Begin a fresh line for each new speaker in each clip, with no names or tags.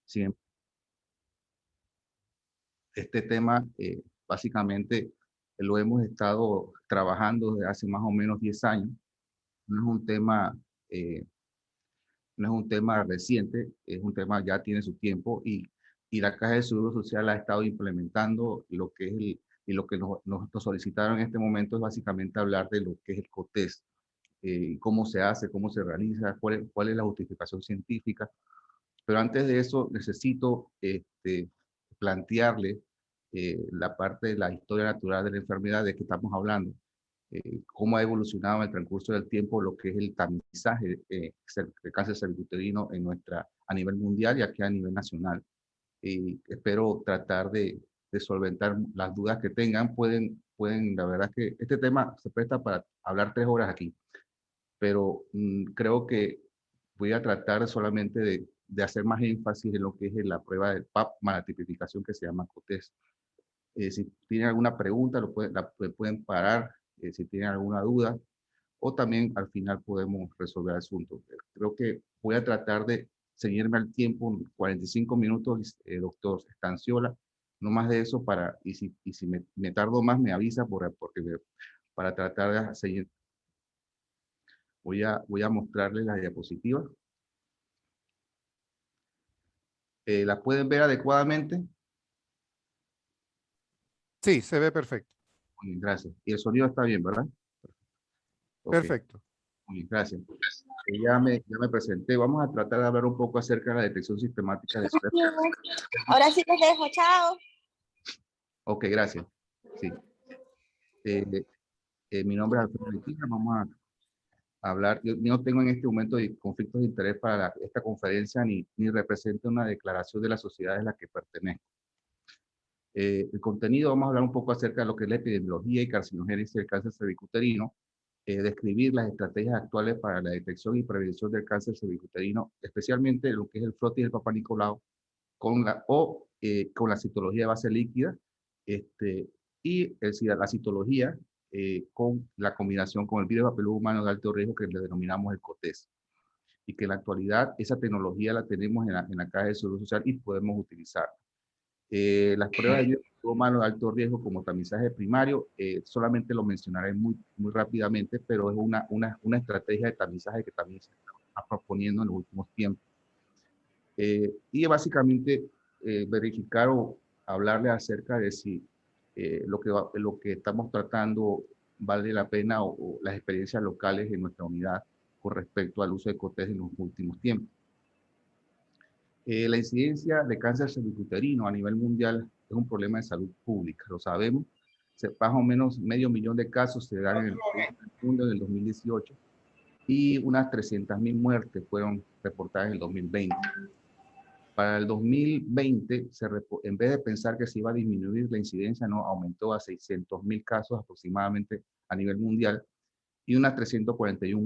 Sin este tema, básicamente, lo hemos estado trabajando desde hace más o menos 10 años. No es un tema, no es un tema reciente, es un tema ya tiene su tiempo y la Caja de Seguro Social ha estado implementando lo que es y lo que nos solicitaron en este momento es básicamente hablar de lo que es el COTES, cómo se hace, cómo se realiza, cuál es la justificación científica. Pero antes de eso necesito plantearle la parte de la historia natural de la enfermedad de que estamos hablando, cómo ha evolucionado en el transcurso del tiempo lo que es el tamizaje de cáncer cervicuterino a nivel mundial y aquí a nivel nacional. Y espero tratar de solventar las dudas que tengan. La verdad que este tema se presta para hablar 3 horas aquí, pero creo que voy a tratar solamente de hacer más énfasis en lo que es la prueba del PAP más la tipificación que se llama COTES. Si tienen alguna pregunta, pueden parar, si tienen alguna duda, o también al final podemos resolver el asunto. Creo que voy a tratar de seguirme al tiempo, 45 minutos, doctor Estanciola, no más de eso, y si me tardo más me avisa para tratar de seguir. Voy a mostrarles las diapositivas. ¿Las pueden ver adecuadamente?
Sí, se ve perfecto.
Muy bien, gracias. Y el sonido está bien, ¿verdad? Ok,
Perfecto.
muy bien, gracias. Ya me presenté. Vamos a tratar de hablar un poco acerca de la detección sistemática de estrés.
Ahora sí les dejo, chao.
Ok, gracias. Sí. Mi nombre es Alfredo Lequina. Vamos a hablar. Yo no tengo en este momento conflictos de interés para esta conferencia ni represento una declaración de la sociedad a la que pertenezco. El contenido, vamos a hablar un poco acerca de lo que es la epidemiología y carcinogénesis del cáncer cervicuterino, describir las estrategias actuales para la detección y prevención del cáncer cervicuterino, especialmente lo que es el frotis del Papa Nicolau, con la citología de base líquida, la citología con la combinación con el virus papiloma humano de alto riesgo que le denominamos el COTES. Y que en la actualidad esa tecnología la tenemos en la Caja de Seguro Social y podemos utilizarla. Las pruebas de virus humano de alto riesgo como tamizaje primario, solamente lo mencionaré muy rápidamente, pero es una estrategia de tamizaje que también se está proponiendo en los últimos tiempos. Y básicamente verificar o hablarle acerca de si lo que estamos tratando vale la pena o las experiencias locales en nuestra unidad con respecto al uso de COTES en los últimos tiempos. La incidencia de cáncer cervicuterino a nivel mundial es un problema de salud pública, lo sabemos. Más o menos 500,000 de casos se dan en el mundo en el 2018 y unas 300,000 muertes fueron reportadas en el 2020. Para el 2020, en vez de pensar que se iba a disminuir la incidencia, no, aumentó a 600,000 casos aproximadamente a nivel mundial y unas 41,000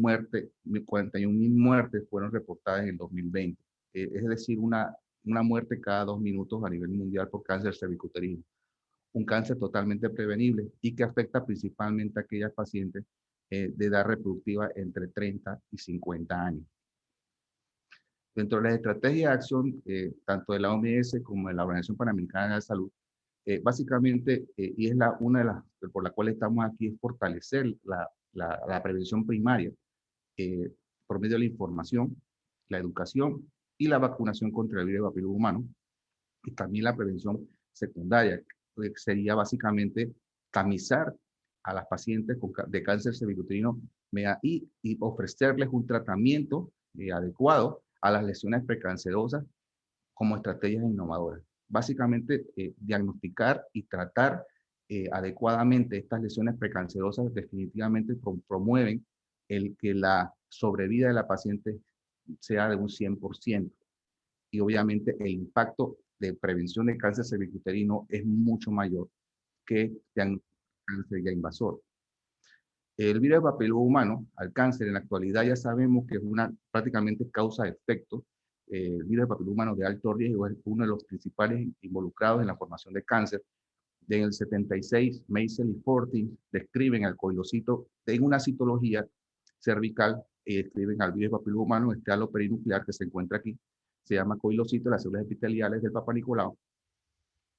muertes fueron reportadas en el 2020. Es decir, una muerte cada 2 minutos a nivel mundial por cáncer cervicuterino. Un cáncer totalmente prevenible y que afecta principalmente a aquellas pacientes de edad reproductiva entre 30 y 50 años. Dentro de las estrategias de acción, tanto de la OMS como de la Organización Panamericana de la Salud, básicamente, y es una de las por la cual estamos aquí, es fortalecer la prevención primaria por medio de la información, la educación y la vacunación contra el virus del papiloma humano, y también la prevención secundaria, que sería básicamente tamizar a las pacientes de cáncer cervicuterino y ofrecerles un tratamiento adecuado a las lesiones precancerosas como estrategias innovadoras. Básicamente, diagnosticar y tratar adecuadamente estas lesiones precancerosas definitivamente promueven el que la sobrevida de la paciente sea de un 100%. Y obviamente el impacto de prevención de cáncer cervicuterino es mucho mayor que cáncer ya invasor. El virus del papiloma humano, al cáncer, en la actualidad ya sabemos que es prácticamente causa-efecto. El virus del papiloma humano de alto riesgo es uno de los principales involucrados en la formación de cáncer. En el 76, Meisel y Fortin describen al coilocito en una citología cervical y describen al virus del papiloma humano, este halo perinuclear que se encuentra aquí, se llama coilocitos, las células epiteliales del Papa Nicolau,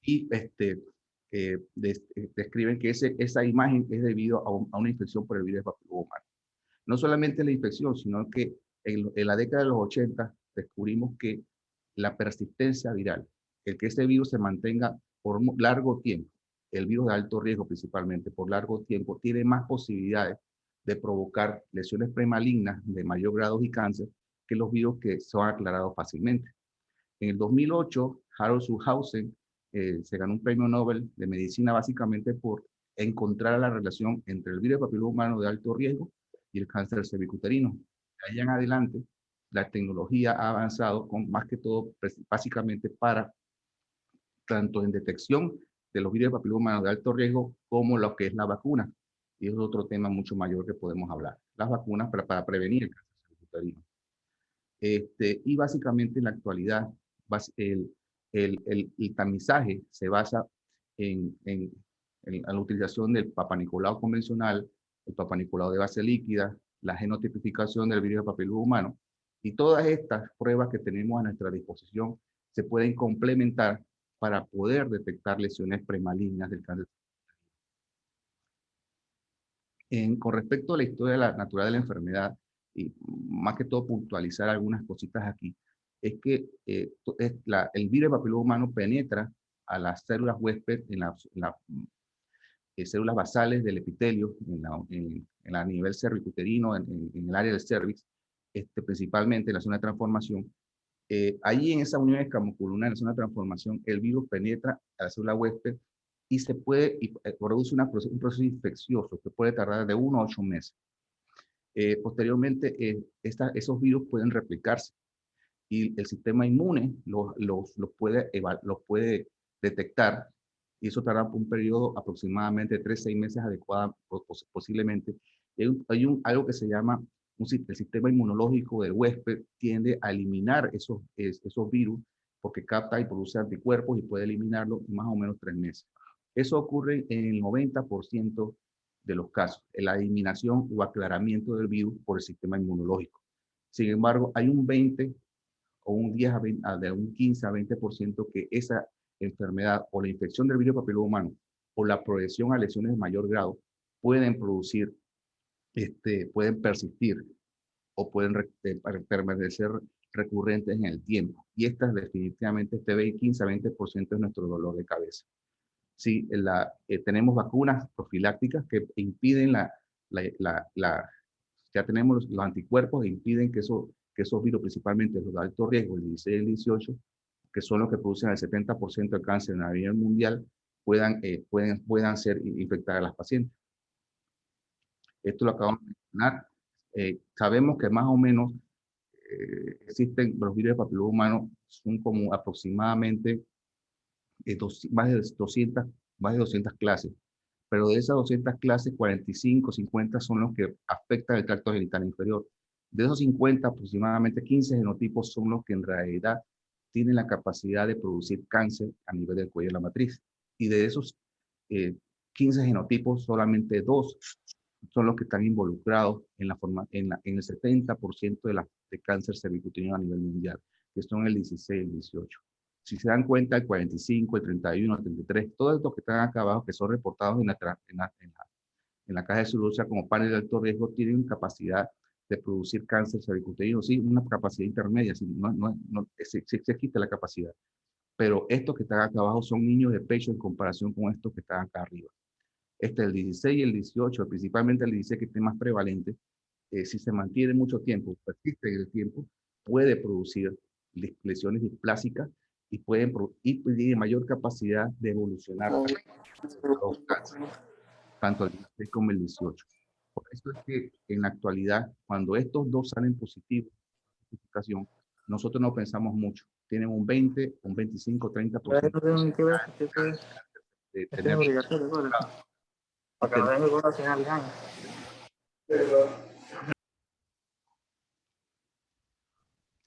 y describen que esa imagen es debido a una infección por el virus del papiloma humano. No solamente la infección, sino que en la década de los 80 descubrimos que la persistencia viral, el que ese virus se mantenga por largo tiempo, el virus de alto riesgo principalmente, por largo tiempo, tiene más posibilidades de provocar lesiones premalignas de mayor grado y cáncer que los virus que son aclarados fácilmente. En el 2008, Harold Schulhausen se ganó un premio Nobel de medicina básicamente por encontrar la relación entre el virus del papiloma humano de alto riesgo y el cáncer cervicuterino. De ahí en adelante, la tecnología ha avanzado con más que todo, básicamente para tanto en detección de los virus del papiloma humano de alto riesgo como lo que es la vacuna. Y es otro tema mucho mayor que podemos hablar. Las vacunas para prevenir el cáncer cervicuterino. Y básicamente en la actualidad el tamizaje se basa en la utilización del Papa Nicolau convencional, el Papa Nicolau de base líquida, la genotipificación del virus del papiloma humano, y todas estas pruebas que tenemos a nuestra disposición se pueden complementar para poder detectar lesiones premalignas del cáncer. Con respecto a la historia natural de la enfermedad, y más que todo puntualizar algunas cositas aquí, es que el virus del papiloma humano penetra a las células huésped en las células basales del epitelio, a nivel cervicuterino, en el área del cervix, principalmente en la zona de transformación. Allí en esa unión escamoculumnar, en la zona de transformación, el virus penetra a la célula huésped y produce un proceso infeccioso que puede tardar de 1 a 8 meses. Posteriormente, esos virus pueden replicarse y el sistema inmune los puede detectar, y eso tarda un periodo aproximadamente de 3 a 6 meses adecuada, posiblemente. Hay algo que se llama el sistema inmunológico del huésped tiende a eliminar esos virus porque capta y produce anticuerpos y puede eliminarlo en más o menos 3 meses. Eso ocurre en el 90% de los casos, en la eliminación o aclaramiento del virus por el sistema inmunológico. Sin embargo, hay un 20 o un 10 de un 15 a 20% que esa enfermedad o la infección del virus papiloma humano o la progresión a lesiones de mayor grado pueden producir, pueden persistir o pueden permanecer recurrentes en el tiempo. Y estas definitivamente, 15 a 20% es nuestro dolor de cabeza. Sí, tenemos vacunas profilácticas que impiden ya tenemos los anticuerpos que impiden que esos virus, principalmente los de alto riesgo, el 16 y el 18, que son los que producen el 70% del cáncer a nivel mundial, puedan infectar a las pacientes. Esto lo acabamos de mencionar. Sabemos que más o menos existen los virus de papiloma humano, son como aproximadamente más de 200 clases, pero de esas 200 clases, 45, 50 son los que afectan el tracto genital inferior. De esos 50, aproximadamente 15 genotipos son los que en realidad tienen la capacidad de producir cáncer a nivel del cuello de la matriz. Y de esos 15 genotipos, solamente 2 son los que están involucrados en el 70% de cáncer cervicuterino a nivel mundial, que son el 16 y el 18. Si se dan cuenta, el 45, el 31, el 33, todos estos que están acá abajo, que son reportados en la caja de salud como pares de alto riesgo, tienen capacidad de producir cáncer cervicuterino, sí, una capacidad intermedia, sí, se quita la capacidad. Pero estos que están acá abajo son niños de pecho en comparación con estos que están acá arriba. El 16 y el 18, principalmente el 16 que es más prevalente, si se mantiene mucho tiempo, persiste en el tiempo, puede producir lesiones displásicas y tiene mayor capacidad de evolucionar los cánceres, tanto el 16 como el 18. Por eso es que en la actualidad, cuando estos dos salen positivos, nosotros no pensamos mucho. Tienen un 20, un 25, 30% de tener.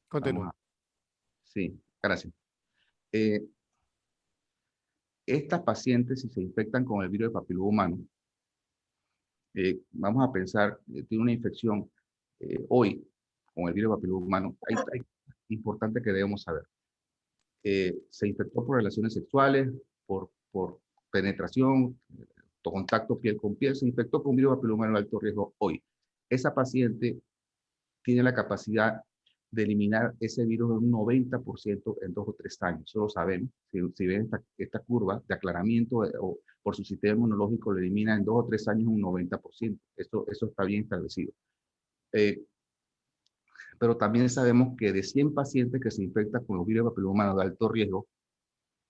Continúa.
Sí, gracias. Estas pacientes, si se infectan con el virus del papiloma humano, vamos a pensar, tiene una infección hoy con el virus del papiloma humano. Hay importante que debemos saber. Se infectó por relaciones sexuales, por penetración, contacto piel con piel, se infectó con virus papiloma de alto riesgo hoy. Esa paciente tiene la capacidad de eliminar ese virus en un 90% en 2 o 3 años. Eso lo sabemos. Si ven esta curva de aclaramiento o por su sistema inmunológico, lo elimina en 2 o 3 años un 90%. Eso está bien establecido. Pero también sabemos que de 100 pacientes que se infectan con los virus papiloma de alto riesgo,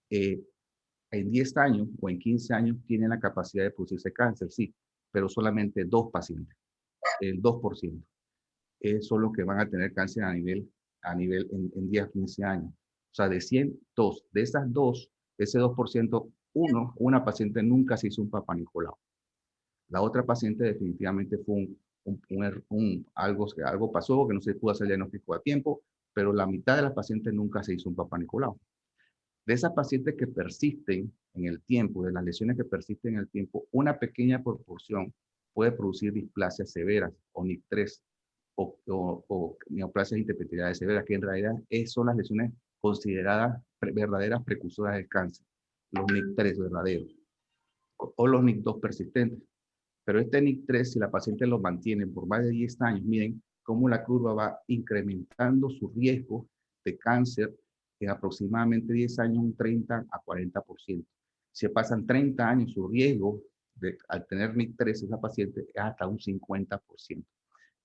en 10 años o en 15 años tienen la capacidad de producirse cáncer, sí, pero solamente 2 pacientes, el 2%. Son los que van a tener cáncer a nivel en 10 a 15 años. O sea, de 100, 2. De esas 2, ese 2%, una paciente nunca se hizo un Papá Nicolau. La otra paciente definitivamente fue algo pasó, que no se pudo hacer el diagnóstico a tiempo, pero la mitad de las pacientes nunca se hizo un Papá Nicolau. De esas pacientes que persisten en el tiempo, de las lesiones que persisten en el tiempo, una pequeña proporción puede producir displasias severas o NIC3 o neoplasias interpetidades severas, que en realidad son las lesiones consideradas verdaderas precursoras del cáncer, los NIC3 verdaderos o los NIC2 persistentes. Pero este NIC3, si la paciente lo mantiene por más de 10 años, miren cómo la curva va incrementando su riesgo de cáncer en aproximadamente 10 años, un 30 a 40%. Si pasan 30 años, su riesgo al tener NIC3 esa paciente es hasta un 50%.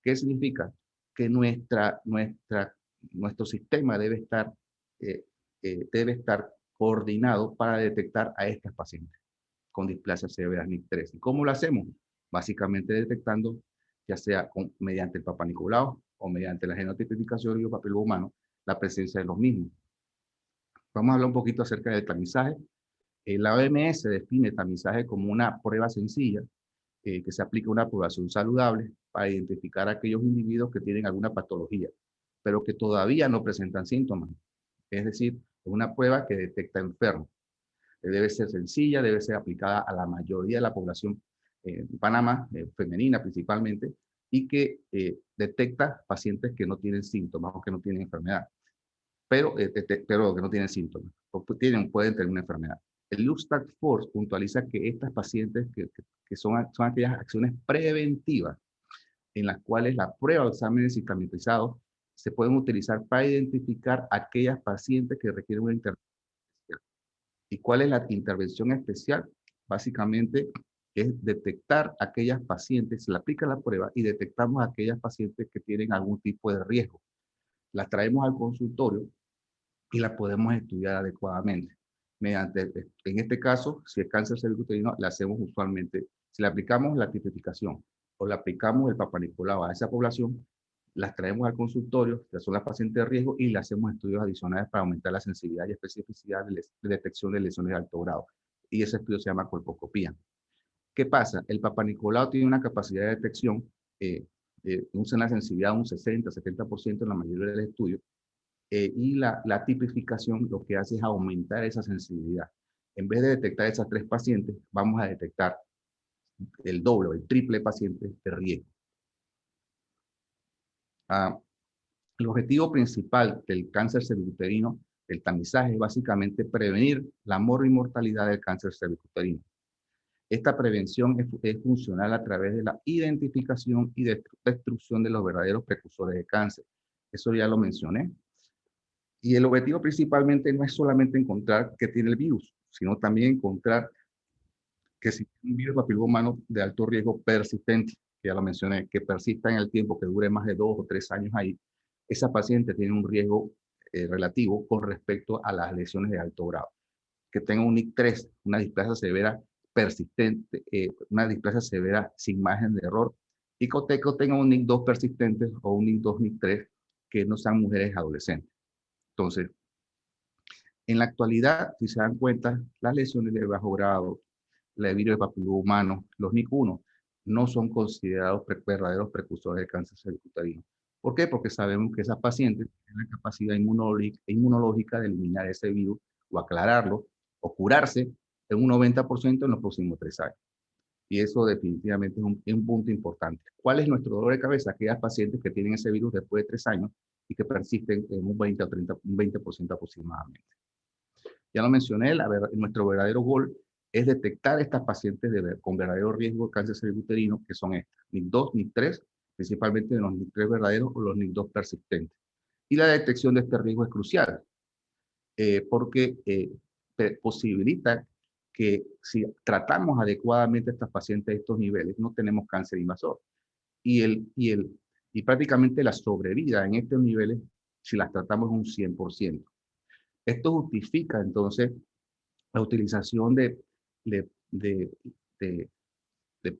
¿Qué significa? Que nuestro sistema debe estar coordinado para detectar a estas pacientes con displasias severas NIC3. ¿Y cómo lo hacemos? Básicamente detectando, ya sea mediante el Papá Nicolau o mediante la genotipificación del papiloma humano, la presencia de los mismos. Vamos a hablar un poquito acerca del tamizaje. La OMS define el tamizaje como una prueba sencilla que se aplica a una población saludable para identificar a aquellos individuos que tienen alguna patología, pero que todavía no presentan síntomas. Es decir, es una prueba que detecta enfermos. Debe ser sencilla, debe ser aplicada a la mayoría de la población en Panamá, femenina principalmente, y que detecta pacientes que no tienen síntomas o que no tienen enfermedad, pero que no tienen síntomas, o pueden tener una enfermedad. El Lux Task Force puntualiza que estas pacientes que son aquellas acciones preventivas en las cuales la prueba de exámenes sistematizados se pueden utilizar para identificar aquellas pacientes que requieren una intervención. ¿Y cuál es la intervención especial? Básicamente es detectar aquellas pacientes, se le aplica la prueba y detectamos aquellas pacientes que tienen algún tipo de riesgo. Las traemos al consultorio y las podemos estudiar adecuadamente. En este caso, si es cáncer cervicuterino, le hacemos usualmente, si le aplicamos la tipificación o le aplicamos el Papá Nicolau a esa población, las traemos al consultorio, que son las pacientes de riesgo, y le hacemos estudios adicionales para aumentar la sensibilidad y especificidad de detección de lesiones de alto grado. Y ese estudio se llama colposcopía. ¿Qué pasa? El Papá Nicolau tiene una capacidad de detección, usa una sensibilidad de un 60-70% en la mayoría del estudio, y la tipificación lo que hace es aumentar esa sensibilidad. En vez de detectar esas 3 pacientes, vamos a detectar el doble o el triple pacientes de riesgo. El objetivo principal del cáncer cervicuterino, el tamizaje, es básicamente prevenir la mortalidad del cáncer cervicuterino. Esta prevención es funcional a través de la identificación y destrucción de los verdaderos precursores de cáncer. Eso ya lo mencioné. Y el objetivo principalmente no es solamente encontrar qué tiene el virus, sino también encontrar que si tiene un virus papiloma humano de alto riesgo persistente, que ya lo mencioné, que persista en el tiempo, que dure más de 2 o 3 años ahí, esa paciente tiene un riesgo relativo con respecto a las lesiones de alto grado. Que tenga un NIC3, una displasia severa persistente, una displasia severa sin margen de error, y que tenga un NIC2 persistente o un NIC2, NIC3, que no sean mujeres adolescentes. Entonces, en la actualidad, si se dan cuenta, las lesiones de bajo grado, la de virus de papiloma humano, los NIC1, no son considerados verdaderos precursores de cáncer cervicuterino. ¿Por qué? Porque sabemos que esas pacientes tienen la capacidad inmunológica de eliminar ese virus o aclararlo o curarse en un 90% en los próximos 3 años. Y eso definitivamente es un punto importante. ¿Cuál es nuestro dolor de cabeza? Aquellas pacientes que tienen ese virus después de 3 años y que persisten en un 20 o 30, un 20% aproximadamente. Ya lo mencioné, nuestro verdadero gol es detectar estas pacientes con verdadero riesgo de cáncer cervicuterino, que son estas, NIC2, NIC3, principalmente los NIC3 verdaderos o los NIC2 persistentes. Y la detección de este riesgo es crucial, porque posibilita que si tratamos adecuadamente a estas pacientes de estos niveles, no tenemos cáncer invasor. Y prácticamente la sobrevida en estos niveles, si las tratamos, es un 100%. Esto justifica entonces la utilización de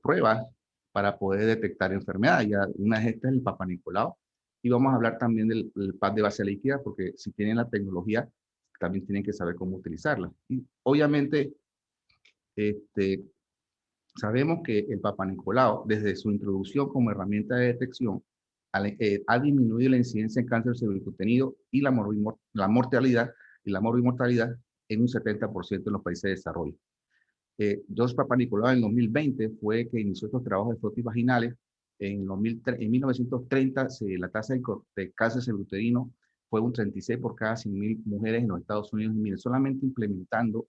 pruebas para poder detectar enfermedades. Ya una de estas es el Papa Nicolau. Y vamos a hablar también del PAD de base líquida, porque si tienen la tecnología, también tienen que saber cómo utilizarla. Y obviamente, sabemos que el Papa Nicolau, desde su introducción como herramienta de detección, ha disminuido la incidencia en cáncer cervicuterino y la mortalidad y la morbimortalidad en un 70% en los países de desarrollo. George Papa Nicolau en 2020 fue que inició estos trabajos de frotis vaginales. En 1930 la tasa de cáncer cervicuterino fue un 36 por cada 100.000 mujeres en los Estados Unidos. Y miren, solamente implementando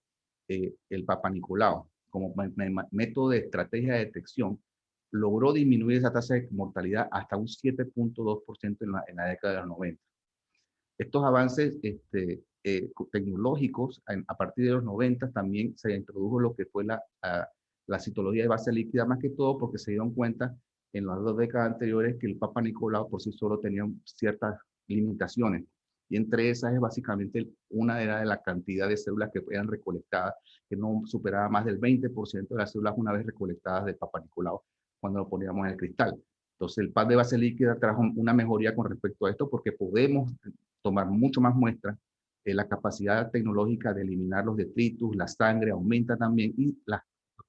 el Papa Nicolau como método de estrategia de detección, logró disminuir esa tasa de mortalidad hasta un 7.2% en la década de los 90. Estos avances tecnológicos, a partir de los 90 también se introdujo lo que fue la citología de base líquida, más que todo porque se dieron cuenta en las 2 décadas anteriores que el Papa Nicolau por sí solo tenía ciertas limitaciones. Y entre esas es básicamente una era de la cantidad de células que eran recolectadas, que no superaba más del 20% de las células una vez recolectadas del Papa Nicolau cuando lo poníamos en el cristal. Entonces el PAD de base líquida trajo una mejoría con respecto a esto porque podemos tomar mucho más muestras. La capacidad tecnológica de eliminar los detritus, la sangre aumenta también y los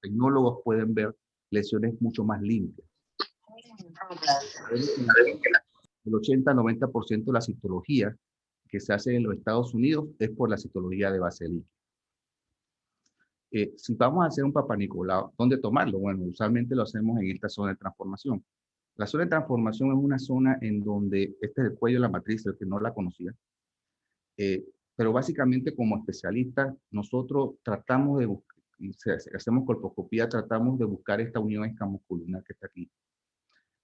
tecnólogos pueden ver lesiones mucho más limpias. El 80-90% de la citología que se hace en los Estados Unidos es por la citología de base líquida. Si vamos a hacer un Papa Nicolau, ¿dónde tomarlo? Bueno, usualmente lo hacemos en esta zona de transformación. La zona de transformación es una zona en donde, este es el cuello de la matriz, el que no la conocía, pero básicamente como especialistas, nosotros tratamos de buscar, hacemos colposcopía, tratamos de buscar esta unión escamoculinar que está aquí.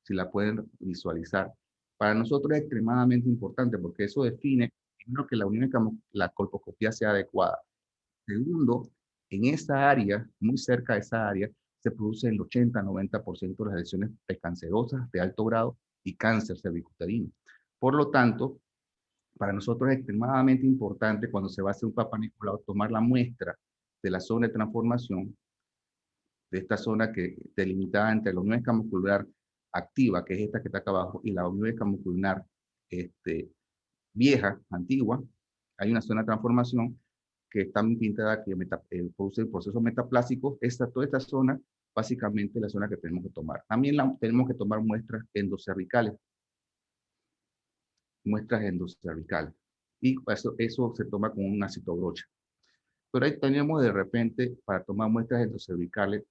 Si la pueden visualizar. Para nosotros es extremadamente importante porque eso define, primero, que la colposcopía sea adecuada. Segundo, en esa área, muy cerca de esa área, se produce el 80-90% de las lesiones precancerosas de alto grado y cáncer cervicuterino. Por lo tanto, para nosotros es extremadamente importante cuando se va a hacer un Papa Nicolau tomar la muestra de la zona de transformación, de esta zona que delimitada entre la unión escamocular activa, que es esta que está acá abajo, y la unión escamocular vieja, antigua. Hay una zona de transformación que está pintada que produce procesos metaplásicos. Toda esta zona, básicamente, la zona que tenemos que tomar. También tenemos que tomar muestras endocervicales. Y eso se toma con una citobrocha. Pero ahí tenemos de repente, para tomar muestras endocervicales,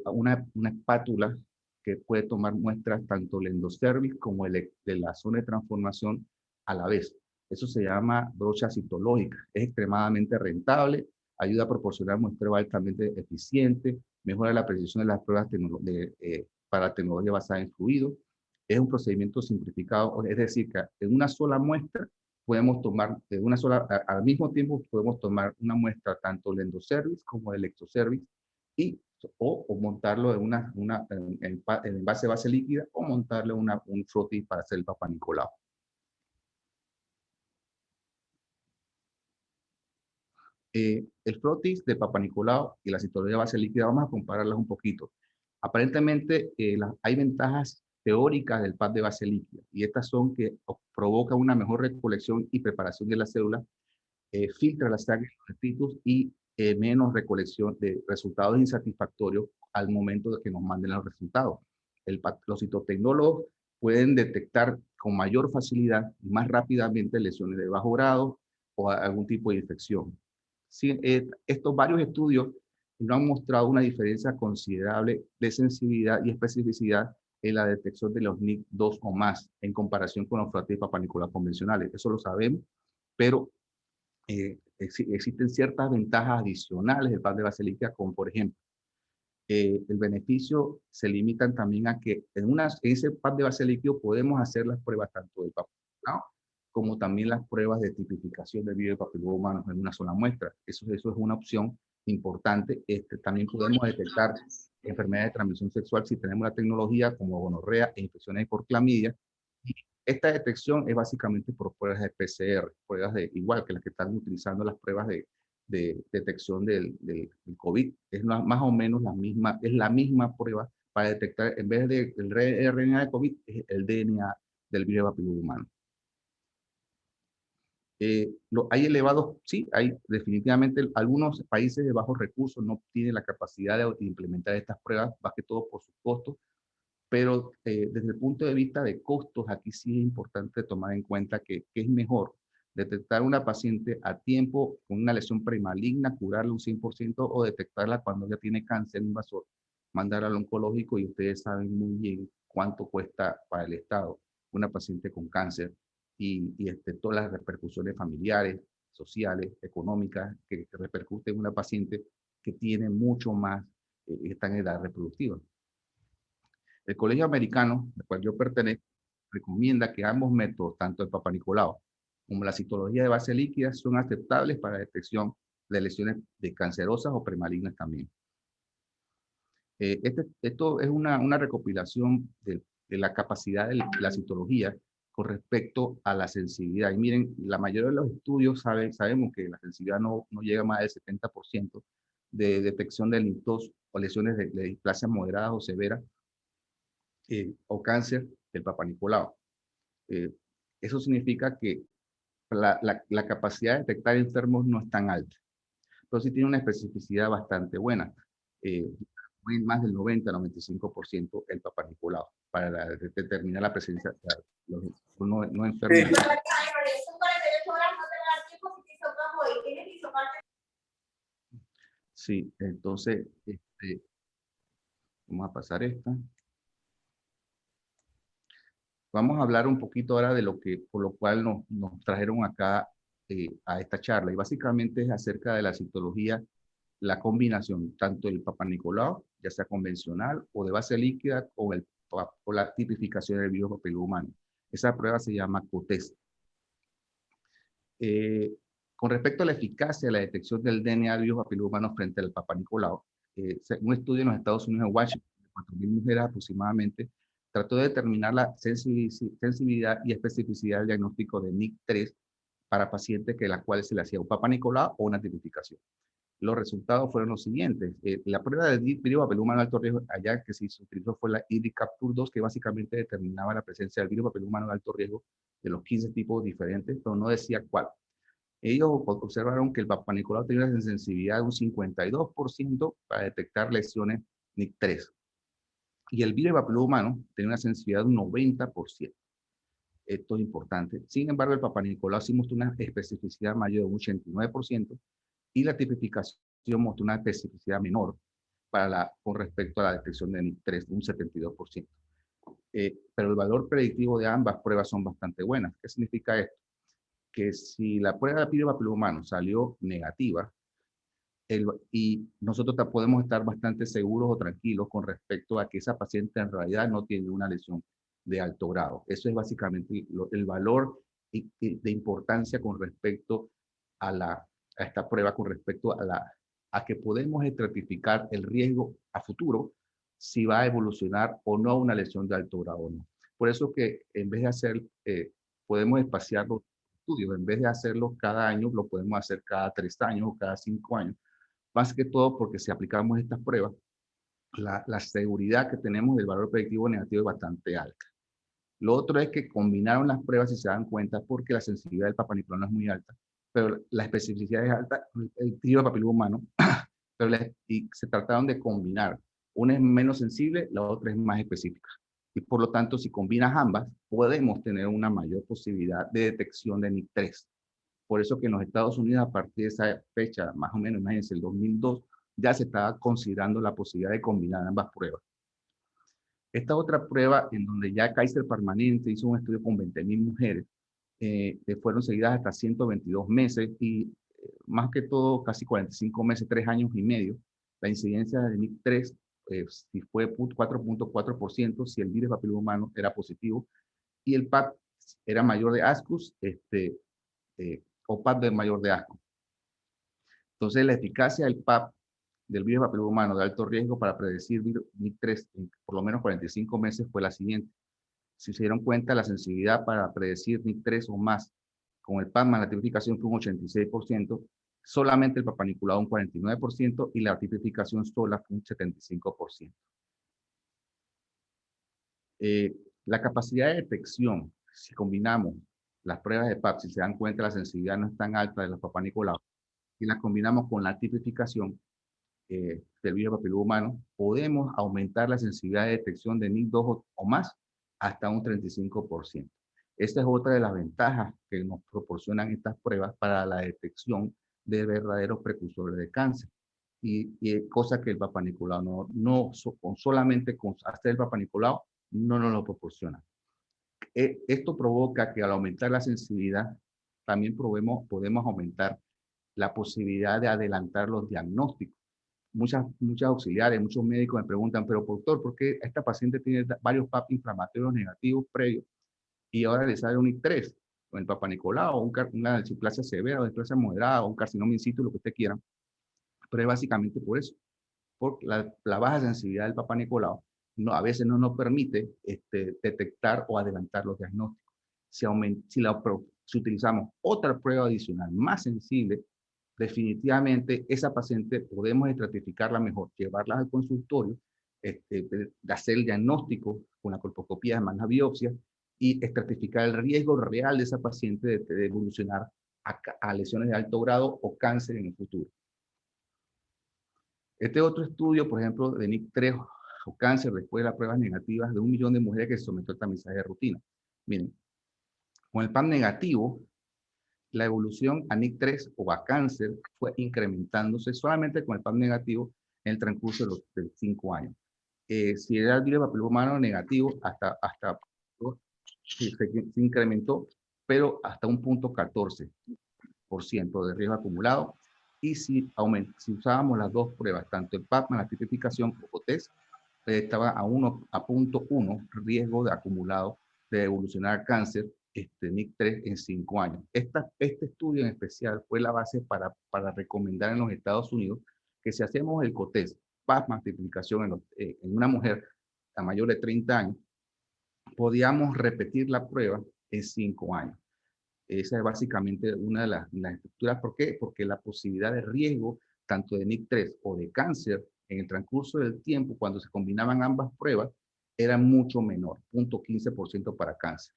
una espátula que puede tomar muestras tanto del endocervix como de la zona de transformación a la vez. Eso se llama brocha citológica. Es extremadamente rentable, ayuda a proporcionar muestreo altamente eficiente, mejora la precisión de las pruebas para tecnología basada en fluido. Es un procedimiento simplificado, es decir, que en una sola muestra podemos tomar, al mismo tiempo podemos tomar una muestra tanto del endocervix como del ectocervix o montarlo en base líquida o montarle un frotis para hacer el Papa Nicolau. El frotis de Papa Nicolau y la citología de base líquida, vamos a compararlas un poquito. Aparentemente hay ventajas teóricas del PAD de base líquida y estas son que provoca una mejor recolección y preparación de las células, filtra la sangre y los detritus y menos recolección de resultados insatisfactorios al momento de que nos manden los resultados. Los citotecnólogos pueden detectar con mayor facilidad y más rápidamente lesiones de bajo grado o algún tipo de infección. Sí, estos varios estudios nos han mostrado una diferencia considerable de sensibilidad y especificidad en la detección de los NIC2 o más en comparación con los frotis Papá Nicolau convencionales. Eso lo sabemos, pero existen ciertas ventajas adicionales del PAP de base líquida, como por ejemplo, el beneficio se limitan también a que en ese PAP de base líquido podemos hacer las pruebas tanto del papiloma como también las pruebas de tipificación del virus de papiloma humano en una sola muestra. Eso es una opción importante. También podemos detectar enfermedades de transmisión sexual si tenemos la tecnología como gonorrea e infecciones por clamidia. Y esta detección es básicamente por pruebas de PCR, pruebas igual que las que están utilizando las pruebas de detección del COVID. Es más o menos es la misma prueba para detectar, en vez del RNA de COVID, es el DNA del virus de papiloma humano. Hay elevados, sí, hay definitivamente algunos países de bajos recursos no tienen la capacidad de implementar estas pruebas, más que todo por sus costos, pero desde el punto de vista de costos, aquí sí es importante tomar en cuenta que es mejor detectar una paciente a tiempo con una lesión premaligna, curarla un 100% o detectarla cuando ya tiene cáncer invasor, mandarla al oncológico y ustedes saben muy bien cuánto cuesta para el Estado una paciente con cáncer y todas las repercusiones familiares, sociales, económicas que repercuten en una paciente que tiene mucho más, está en edad reproductiva. El Colegio Americano, al cual yo pertenezco, recomienda que ambos métodos, tanto el Papá Nicolau como la citología de base líquida, son aceptables para la detección de lesiones de cancerosas o premalignas también. Esto es una recopilación de la capacidad de la citología con respecto a la sensibilidad. Y miren, la mayoría de los estudios sabemos que la sensibilidad no llega más del 70% de detección de NIC2 o lesiones de displasia moderadas o severas o cáncer del Papá Nicolau. Eso significa que la capacidad de detectar enfermos no es tan alta. Entonces tiene una especificidad bastante buena. Más del 90-95% el Papá Nicolau para determinar la presencia de los no enfermos. Sí, entonces vamos a pasar esta. Vamos a hablar un poquito ahora de por lo cual nos trajeron acá a esta charla. Y básicamente es acerca de la citología, la combinación, tanto el Papá Nicolau, ya sea convencional o de base líquida, o la tipificación del virus papiloma humano. Esa prueba se llama COTEST. Con respecto a la eficacia de la detección del DNA del virus papiloma humano frente al Papá Nicolau, un estudio en los Estados Unidos, en Washington, de 4.000 mujeres aproximadamente, trató de determinar la sensibilidad y especificidad del diagnóstico de NIC3 para pacientes que las cuales se le hacía un Papá Nicolau o una tipificación. Los resultados fueron los siguientes. La prueba del virus papiloma humano de alto riesgo, allá que se utilizó fue la ID-Capture2, que básicamente determinaba la presencia del virus papiloma humano de alto riesgo de los 15 tipos diferentes, pero no decía cuál. Ellos observaron que el Papá Nicolau tenía una sensibilidad de un 52% para detectar lesiones NIC3. Y el virus papiloma humano tenía una sensibilidad de un 90%. Esto es importante. Sin embargo, el Papá Nicolau sí mostró una especificidad mayor de un 89% y la tipificación mostró una especificidad menor con respecto a la detección de NIC3, un 72%. Pero el valor predictivo de ambas pruebas son bastante buenas. ¿Qué significa esto? Que si la prueba de virus papiloma humano salió negativa, y nosotros podemos estar bastante seguros o tranquilos con respecto a que esa paciente en realidad no tiene una lesión de alto grado. Eso es básicamente el valor de importancia con respecto a esta prueba, con respecto a que podemos estratificar el riesgo a futuro si va a evolucionar o no una lesión de alto grado o no. Por eso que en vez de hacer, podemos espaciar los estudios, en vez de hacerlo cada año, lo podemos hacer cada 3 años o cada 5 años. Más que todo porque si aplicamos estas pruebas, la seguridad que tenemos del valor predictivo negativo es bastante alta. Lo otro es que combinaron las pruebas, si se dan cuenta, porque la sensibilidad del Papá Nicolau no es muy alta, pero la especificidad es alta, el virus papiloma humano, pero y se trataron de combinar. Una es menos sensible, la otra es más específica. Y por lo tanto, si combinas ambas, podemos tener una mayor posibilidad de detección de NIC3. Por eso que en los Estados Unidos, a partir de esa fecha, más o menos, imagínense, el 2002, ya se estaba considerando la posibilidad de combinar ambas pruebas. Esta otra prueba en donde ya Kaiser Permanente hizo un estudio con 20.000 mujeres, que fueron seguidas hasta 122 meses y más que todo casi 45 meses, 3 años y medio, la incidencia de NIC3 si fue 4.4% si el virus papiloma humano era positivo y el PAP era mayor de ASCUS o PAP de mayor de ASCUS. Entonces la eficacia del PAP del virus papiloma humano de alto riesgo para predecir NIC3 en por lo menos 45 meses fue la siguiente. Si se dieron cuenta, la sensibilidad para predecir NIC3 o más con el PAP más la tipificación fue un 86%, solamente el Papa Nicolau un 49% y la tipificación sola fue un 75%. La capacidad de detección, si combinamos las pruebas de PAP, si se dan cuenta la sensibilidad no es tan alta de los Papa Nicolau, y la combinamos con la tipificación del virus papiloma humano, podemos aumentar la sensibilidad de detección de NIC2 o más hasta un 35%. Esta es otra de las ventajas que nos proporcionan estas pruebas para la detección de verdaderos precursores de cáncer. Y cosa que el Papa Nicolau solamente con hacer el Papa Nicolau no nos lo proporciona. Esto provoca que al aumentar la sensibilidad, también podemos aumentar la posibilidad de adelantar los diagnósticos. Muchas auxiliares, muchos médicos me preguntan, pero doctor, ¿por qué esta paciente tiene varios PAP inflamatorios negativos previos y ahora le sale un NIC3, o el Papa Nicolau, o una displasia severa, o displasia moderada, o un carcinoma in situ, lo que usted quiera? Pero es básicamente por eso, por la baja sensibilidad del Papa Nicolau, a veces no nos permite detectar o adelantar los diagnósticos. Si utilizamos otra prueba adicional más sensible, definitivamente esa paciente podemos estratificarla mejor, llevarla al consultorio, hacer el diagnóstico con la colposcopía, además la biopsia, y estratificar el riesgo real de esa paciente de evolucionar a lesiones de alto grado o cáncer en el futuro. Este otro estudio, por ejemplo, de NIC3 o cáncer después de las pruebas negativas de 1 millón de mujeres que se sometió al tamizaje de rutina. Miren, con el PAP negativo, la evolución a NIC3 o a cáncer fue incrementándose solamente con el PAP negativo en el transcurso de 5 años. Si era el virus papiloma humano negativo, se incrementó, pero hasta un punto 14% de riesgo acumulado. Y si usábamos las dos pruebas, tanto el PAP más la tipificación o test, estaba a 0.1 riesgo de acumulado de evolucionar cáncer NIC3 en 5 años. Este estudio en especial fue la base para recomendar en los Estados Unidos que si hacemos el COTES, PAP más tipificación en una mujer a mayor de 30 años, podíamos repetir la prueba en 5 años. Esa es básicamente una de las estructuras. ¿Por qué? Porque la posibilidad de riesgo, tanto de NIC3 o de cáncer, en el transcurso del tiempo, cuando se combinaban ambas pruebas, era mucho menor, 0.15% para cáncer.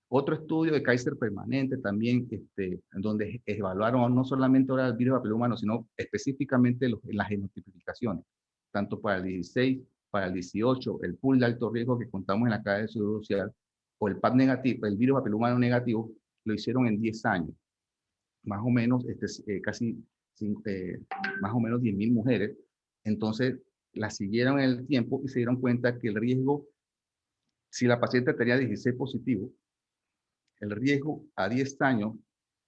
Otro estudio de Kaiser Permanente también, en donde evaluaron no solamente ahora el virus papiloma humano, sino específicamente en las genotipificaciones, tanto para el 16, para el 18, el pool de alto riesgo que contamos en la caja de seguro social, o el PAP negativo, el virus papiloma humano negativo, lo hicieron en 10 años. Más o menos, más o menos 10.000 mujeres. Entonces, la siguieron en el tiempo y se dieron cuenta que el riesgo, si la paciente tenía 16 positivos, el riesgo a 10 años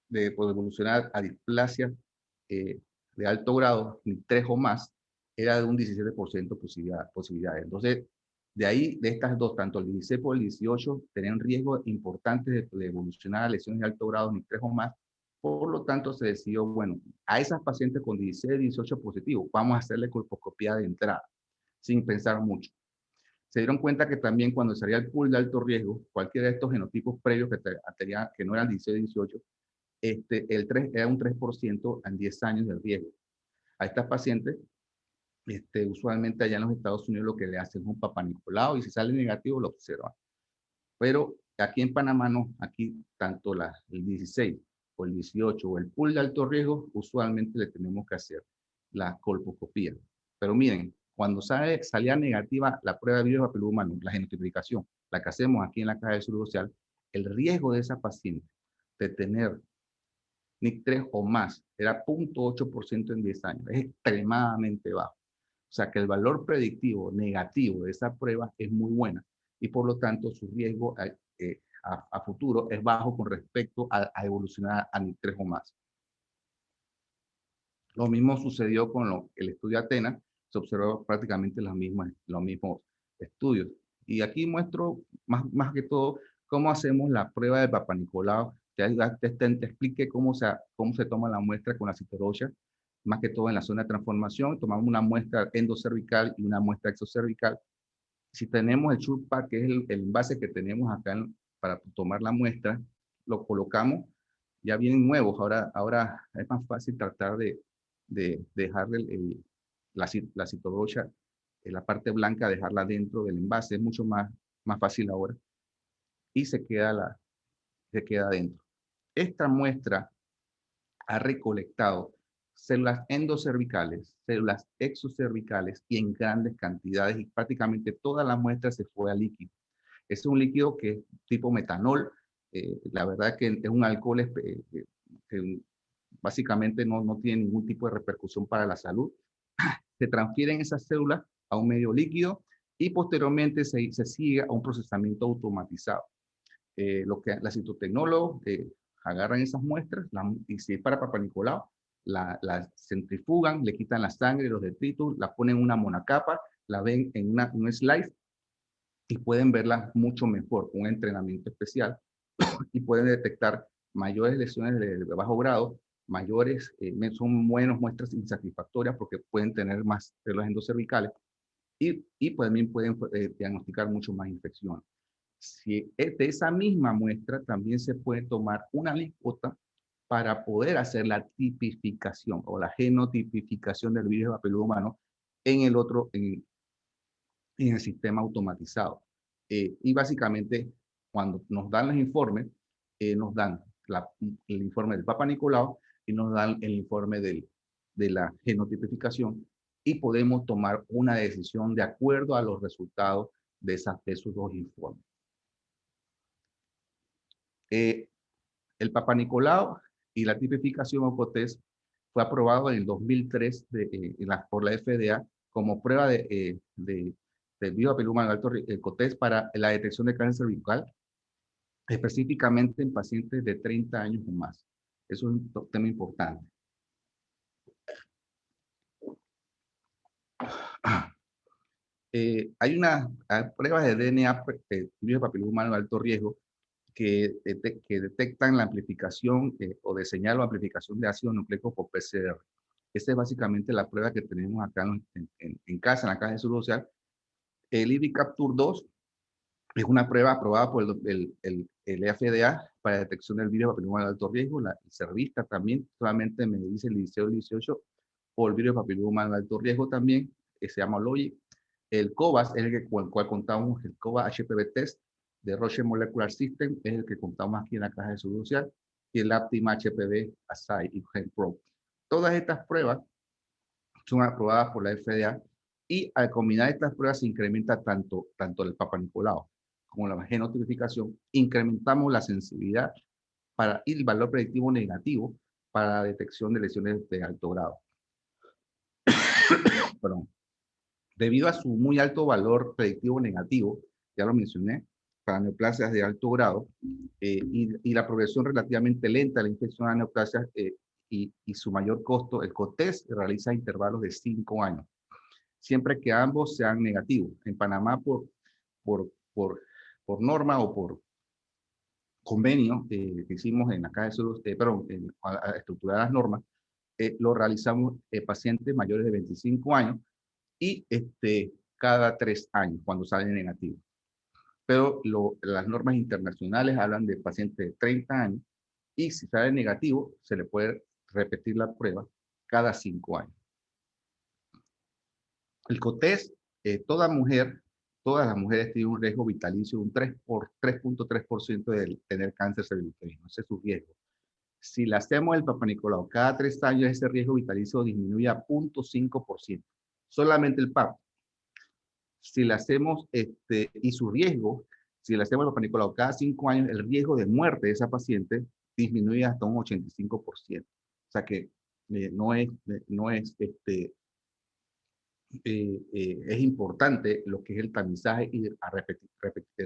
de poder evolucionar a displasia de alto grado, 3 o más, era de un 17% posibilidades. Entonces, de ahí, de estas dos, tanto el 16 como el 18, tenían riesgos importantes de evolucionar a lesiones de alto grado, 3 o más. Por lo tanto, se decidió, bueno, a esas pacientes con 16, 18 positivos, vamos a hacerle colposcopía de entrada, sin pensar mucho. Se dieron cuenta que también cuando salía el pool de alto riesgo, cualquiera de estos genotipos previos que no eran 16, 18, era un 3% en 10 años de riesgo. A estas pacientes, usualmente allá en los Estados Unidos lo que le hacen es un Papa Nicolau y si sale negativo lo observan. Pero aquí en Panamá no, aquí tanto el 16 o el 18 o el pool de alto riesgo, usualmente le tenemos que hacer la colposcopía. Pero miren, cuando salía negativa la prueba de virus papiloma humano, la genotipificación, la que hacemos aquí en la caja de seguro social, el riesgo de esa paciente de tener NIC3 o más era 0.8% en 10 años. Es extremadamente bajo. O sea que el valor predictivo negativo de esa prueba es muy buena y por lo tanto su riesgo a futuro es bajo con respecto a evolucionar a NIT 3 o más. Lo mismo sucedió con el estudio Athena, se observó prácticamente los mismos estudios. Y aquí muestro más que todo cómo hacemos la prueba de Papa Nicolau. Te expliqué cómo se toma la muestra con la citorroya, más que todo en la zona de transformación. Tomamos una muestra endocervical y una muestra exocervical. Si tenemos el churpa, que es el envase que tenemos acá para tomar la muestra, lo colocamos, ya vienen nuevos. Ahora es más fácil tratar de dejarle la citorroya, la parte blanca, dejarla dentro del envase. Es mucho más fácil ahora. Y se queda dentro. Esta muestra ha recolectado células endocervicales, células exocervicales y en grandes cantidades y prácticamente toda la muestra se fue a líquido. Es un líquido que es tipo metanol. La verdad es que es un alcohol que básicamente no tiene ningún tipo de repercusión para la salud. Se transfieren esas células a un medio líquido y posteriormente se sigue a un procesamiento automatizado. Lo que las citotecnólogos agarran esas muestras y si es para Papa Nicolau, la centrifugan, le quitan la sangre, los detritus, la ponen en una monocapa, la ven en un slice y pueden verla mucho mejor, un entrenamiento especial y pueden detectar mayores lesiones de bajo grado, son buenas muestras insatisfactorias porque pueden tener más células endocervicales y también pueden diagnosticar mucho más infección. Si de esa misma muestra también se puede tomar una alícuota para poder hacer la tipificación o la genotipificación del virus de papiloma humano en el sistema automatizado. Y básicamente, cuando nos dan los informes, nos dan el informe del Papa Nicolau y nos dan el informe de la genotipificación y podemos tomar una decisión de acuerdo a los resultados de esos dos informes. El Papa Nicolau y la tipificación OCOTES fue aprobado en el 2003 por la FDA como prueba del virus papiloma humano alto COTES para la detección de cáncer cervical, específicamente en pacientes de 30 años o más. Eso es un tema importante. Hay pruebas de DNA virus papiloma humano de alto riesgo que detectan la amplificación o de señal o amplificación de ácido nucleico por PCR. Esta es básicamente la prueba que tenemos acá en casa, en la caja de seguro social. El IBI-Capture 2 es una prueba aprobada por el FDA para detección del virus papiloma de alto riesgo. El Cervista también solamente me dice el 18 o el virus papiloma de alto riesgo también, que se llama LOGIC. El COVAS es con el cual contamos, el COVAS HPV test de Roche Molecular System, es el que contamos aquí en la caja de seguro social, y el Aptima HPV Assay y GenPro. Todas estas pruebas son aprobadas por la FDA y al combinar estas pruebas se incrementa tanto el Papa Nicolau como la genotipificación, incrementamos la sensibilidad y el valor predictivo negativo para la detección de lesiones de alto grado. Perdón. Debido a su muy alto valor predictivo negativo, ya lo mencioné, para neoplasias de alto grado y la progresión relativamente lenta de la infección a neoplasias y su mayor costo, el COTES realiza intervalos de 5 años, siempre que ambos sean negativos. En Panamá, por norma o por convenio que hicimos en la Caja de Salud, a estructurar las normas, lo realizamos pacientes mayores de 25 años y cada 3 años cuando sale negativo. Pero las normas internacionales hablan de pacientes de 30 años y si sale negativo se le puede repetir la prueba cada 5 años. El COTES, todas las mujeres tienen un riesgo vitalicio de un 3.3% de tener cáncer cervicuterino. Ese es su riesgo. Si le hacemos el Papa Nicolau cada 3 años, ese riesgo vitalicio disminuye a 0.5%. Solamente el PAP. Si le hacemos, y su riesgo, si le hacemos el Papa Nicolau cada 5 años, el riesgo de muerte de esa paciente disminuye hasta un 85%. O sea que no es es importante lo que es el tamizaje y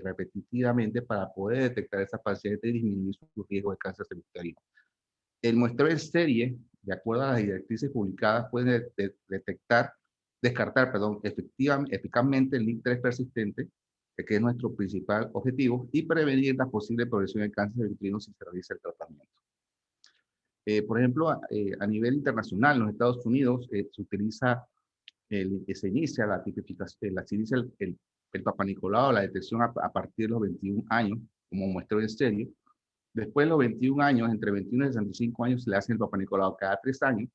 repetitivamente para poder detectar a esas pacientes y disminuir su riesgo de cáncer cervicuterino. El muestreo en serie, de acuerdo a las directrices publicadas, puede descartar, eficazmente el LIN3 persistente, que es nuestro principal objetivo, y prevenir la posible progresión del cáncer cervicuterino si se realiza el tratamiento. Por ejemplo, a nivel internacional, en los Estados Unidos, se utiliza, se inicia la tipificación, se inicia el Papa Nicolau, la detección a partir de los 21 años, como muestreo en serie. Después de los 21 años, entre 21 y 65 años, se le hace el Papa Nicolau cada 3 años.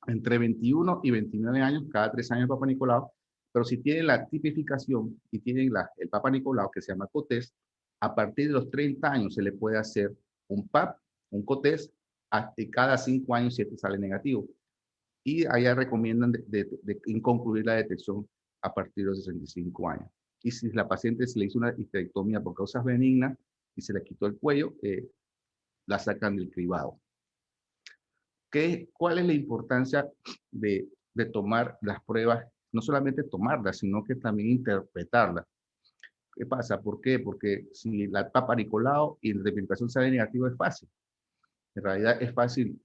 Entre 21 y 29 años, cada 3 años el Papa Nicolau. Pero si tienen la tipificación y tienen el Papa Nicolau, que se llama COTES, a partir de los 30 años se le puede hacer un PAP, un COTES, cada 5 años si este sale negativo. Y allá recomiendan de concluir la detección a partir de los 65 años. Y si la paciente se le hizo una histerectomía por causas benignas y se le quitó el cuello, la sacan del cribado. ¿Cuál es la importancia de tomar las pruebas? No solamente tomarlas, sino que también interpretarlas. ¿Qué pasa? ¿Por qué? Porque si la Papa Nicolau y la identificación sale negativa es fácil. En realidad es fácil.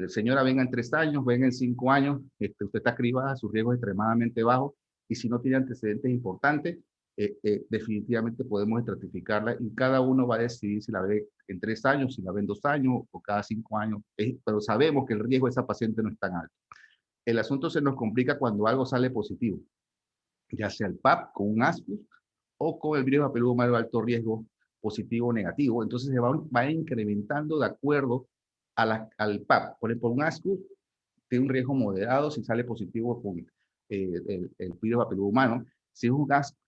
Señora, venga en 3 años, venga en 5 años, usted está cribada, su riesgo es extremadamente bajo, y si no tiene antecedentes importantes, definitivamente podemos estratificarla y cada uno va a decidir si la ve en 3 años, si la ve en 2 años o cada 5 años, pero sabemos que el riesgo de esa paciente no es tan alto. El asunto se nos complica cuando algo sale positivo, ya sea el PAP con un ASCUS o con el virus papiloma humano de alto riesgo positivo o negativo. Entonces se va incrementando de acuerdo al PAP. Por ejemplo, un ASCUS tiene un riesgo moderado si sale positivo con el virus papiloma humano. Si es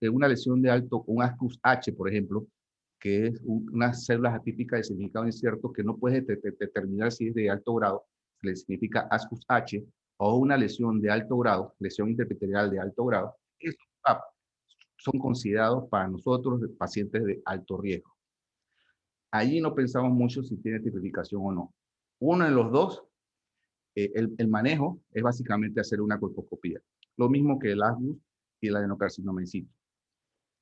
una lesión de alto, un ASCUS H, por ejemplo, que es unas células atípicas de significado incierto que no puedes determinar si es de alto grado, le significa ASCUS H, o una lesión de alto grado, lesión interepitelial de alto grado, esos PAP son considerados para nosotros pacientes de alto riesgo. Allí no pensamos mucho si tiene tipificación o no. Uno de los dos, el manejo es básicamente hacer una colposcopía. Lo mismo que el ASCUS y el adenocarcinoma in situ.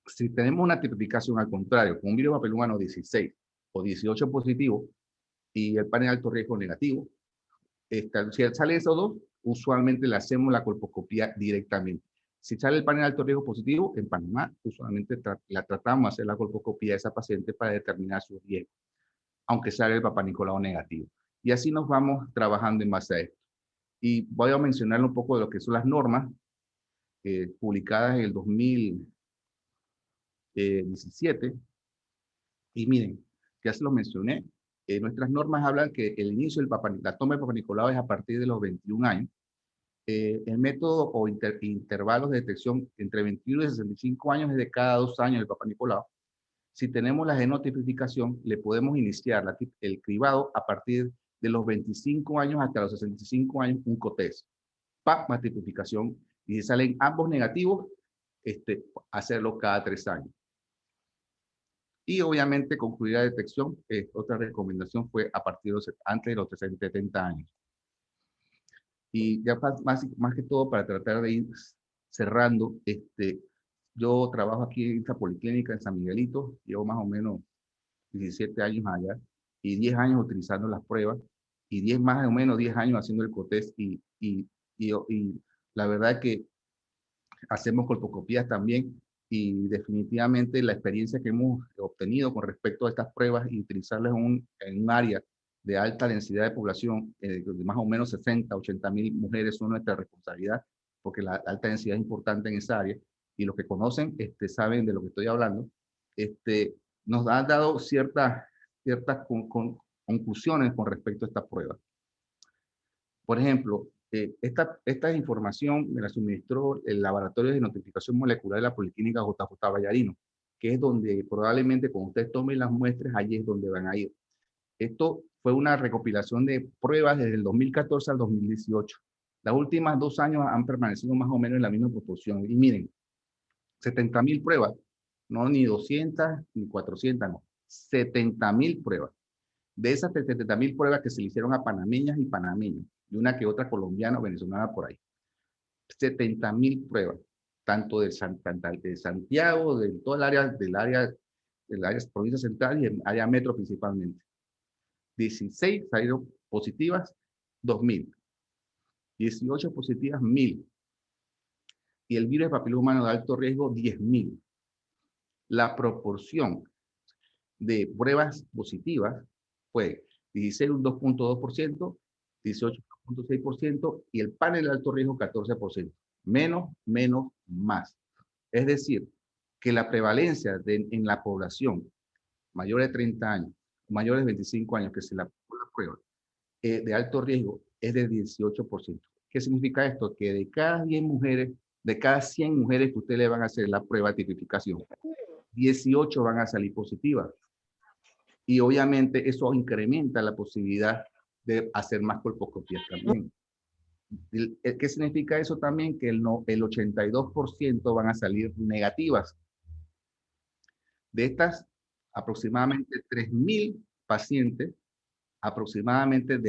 Si tenemos una tipificación al contrario, con un virus papiloma humano 16 o 18 positivo y el panel de alto riesgo negativo, si salen esos dos, usualmente le hacemos la colposcopía directamente. Si sale el panel de alto riesgo positivo, en Panamá, usualmente la tratamos de hacer la colposcopía de esa paciente para determinar su riesgo, aunque salga el Papa Nicolau negativo. Y así nos vamos trabajando en base a esto. Y voy a mencionar un poco de lo que son las normas publicadas en el 2017. Y miren, ya se lo mencioné, nuestras normas hablan que el inicio del la toma del Papa Nicolau es a partir de los 21 años. El método o intervalos de detección entre 21 y 65 años es de cada 2 años el Papa Nicolau. Si tenemos la genotipificación, le podemos iniciar el cribado a partir de los 25 años hasta los 65 años, un COTES. PAP más tipificación. Y si salen ambos negativos, hacerlo cada 3 años. Y obviamente concluir la detección, otra recomendación fue a partir de antes de los 70 años. Y ya más que todo para tratar de ir cerrando, yo trabajo aquí en esta policlínica en San Miguelito, llevo más o menos 17 años allá y 10 años utilizando las pruebas y más o menos 10 años haciendo el COTES y la verdad es que hacemos colposcopías también y definitivamente la experiencia que hemos obtenido con respecto a estas pruebas y utilizarlas en un área de alta densidad de población, de más o menos 60, 80 mil mujeres son nuestra responsabilidad, porque la alta densidad es importante en esa área, y los que conocen saben de lo que estoy hablando, nos han dado ciertas conclusiones con respecto a estas pruebas. Por ejemplo, esta información me la suministró el Laboratorio de Notificación Molecular de la Policlínica JJ Vallarino, que es donde probablemente cuando ustedes tomen las muestras, allí es donde van a ir. Esto fue una recopilación de pruebas desde el 2014 al 2018. Las últimas 2 años han permanecido más o menos en la misma proporción. Y miren, 70.000 pruebas, no ni 200 ni 400, no, 70.000 pruebas. De esas 70.000 pruebas que se le hicieron a panameñas y panameños, y una que otra colombiana o venezolana por ahí. 70.000 pruebas, tanto de Santiago, de todo el área, del área provincia central y el área metro principalmente. 16 salieron positivas, 2.000. 18 positivas, 1.000. Y el virus de papiloma humano de alto riesgo, 10.000. La proporción de pruebas positivas fue 16 un 2.2%, 18 1.6% y el panel de alto riesgo 14%. Menos, más. Es decir, que la prevalencia en la población mayor de 30 años, mayores de 25 años que se la prueba de alto riesgo es de 18%. ¿Qué significa esto? Que de cada 10 mujeres, de cada 100 mujeres que usted le van a hacer la prueba de tipificación, 18 van a salir positivas. Y obviamente eso incrementa la posibilidad de hacer más colposcopías también. ¿Qué significa eso también? Que el 82% van a salir negativas. De estas, aproximadamente 3.000 pacientes, aproximadamente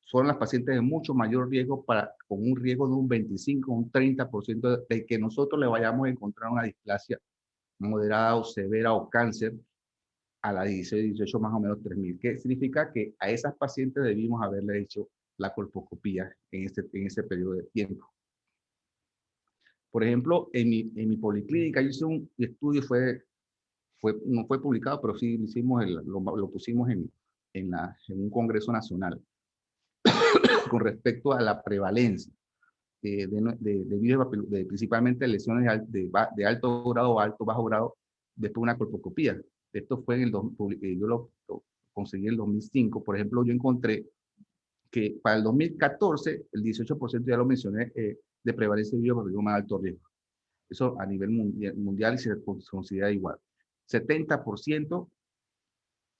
son las pacientes de mucho mayor riesgo, con un riesgo de un 25, un 30% de que nosotros le vayamos a encontrar una displasia moderada o severa o cáncer a la 16, 18, más o menos 3.000. ¿Qué significa? Que a esas pacientes debimos haberle hecho la colposcopía en ese periodo de tiempo. Por ejemplo, en mi policlínica yo hice un estudio, no fue publicado, pero sí lo pusimos en un congreso nacional con respecto a la prevalencia de virus, principalmente lesiones de alto grado o bajo grado después de una colposcopía. Esto fue yo lo conseguí en el 2005. Por ejemplo, yo encontré que para el 2014 el 18% ya lo mencioné de prevalencia de virus papiloma de alto riesgo. Eso a nivel mundial se considera igual. 70%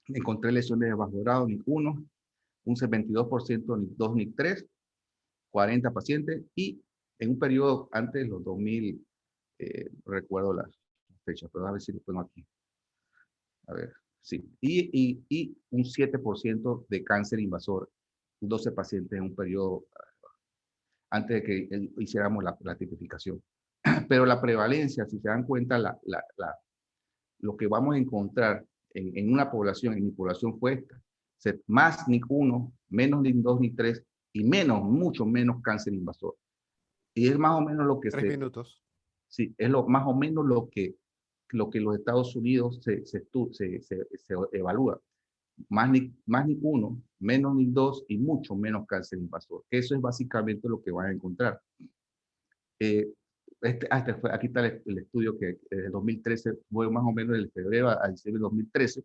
encontré lesiones de bajo grado, NIC 1, un 22% NIC 2, NIC 3, 40 pacientes y en un periodo antes de los 2000, recuerdo las fechas, pero a ver si lo pongo aquí. A ver, sí. Y un 7% de cáncer invasor, 12 pacientes en un periodo antes de que hiciéramos la tipificación. Pero la prevalencia, si se dan cuenta, lo que vamos a encontrar en una población, en mi población fue esta. Más NIC 1, menos NIC 2, NIC 3 y mucho menos cáncer invasor. Y es más o menos lo que
3 minutos.
Sí, es más o menos lo que los Estados Unidos se evalúa. Más NIC 1, menos NIC 2 y mucho menos cáncer invasor. Eso es básicamente lo que van a encontrar. Aquí está el estudio que desde el 2013, fue más o menos del febrero a diciembre de 2013,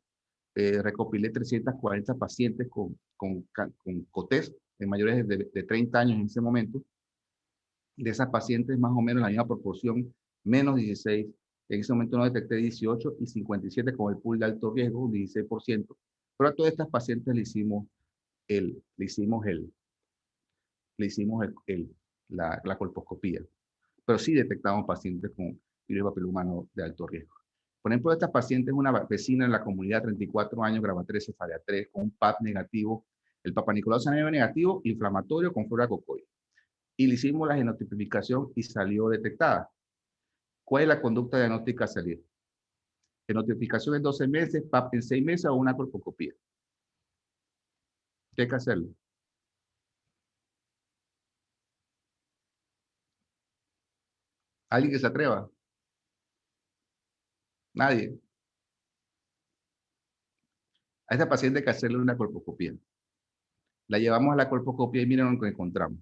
recopilé 340 pacientes con COTES, en mayores de 30 años en ese momento. De esas pacientes, más o menos la misma proporción, menos 16, en ese momento no detecté 18 y 57 con el pool de alto riesgo, un 16%. Pero a todas estas pacientes le hicimos la colposcopía. Pero sí detectamos pacientes con virus papiloma humano de alto riesgo. Por ejemplo, esta paciente es una vecina en la comunidad, 34 años, grado 3, cesárea 3, con un PAP negativo, el Papa Nicolau negativo, inflamatorio con flora cocoide. Y le hicimos la genotipificación y salió detectada. ¿Cuál es la conducta diagnóstica a salir? Genotipificación en 12 meses, PAP en 6 meses o una colposcopía. ¿Qué hay que hacerlo? ¿Alguien que se atreva? Nadie. A esta paciente hay que hacerle una colposcopía. La llevamos a la colposcopía y miren lo que encontramos.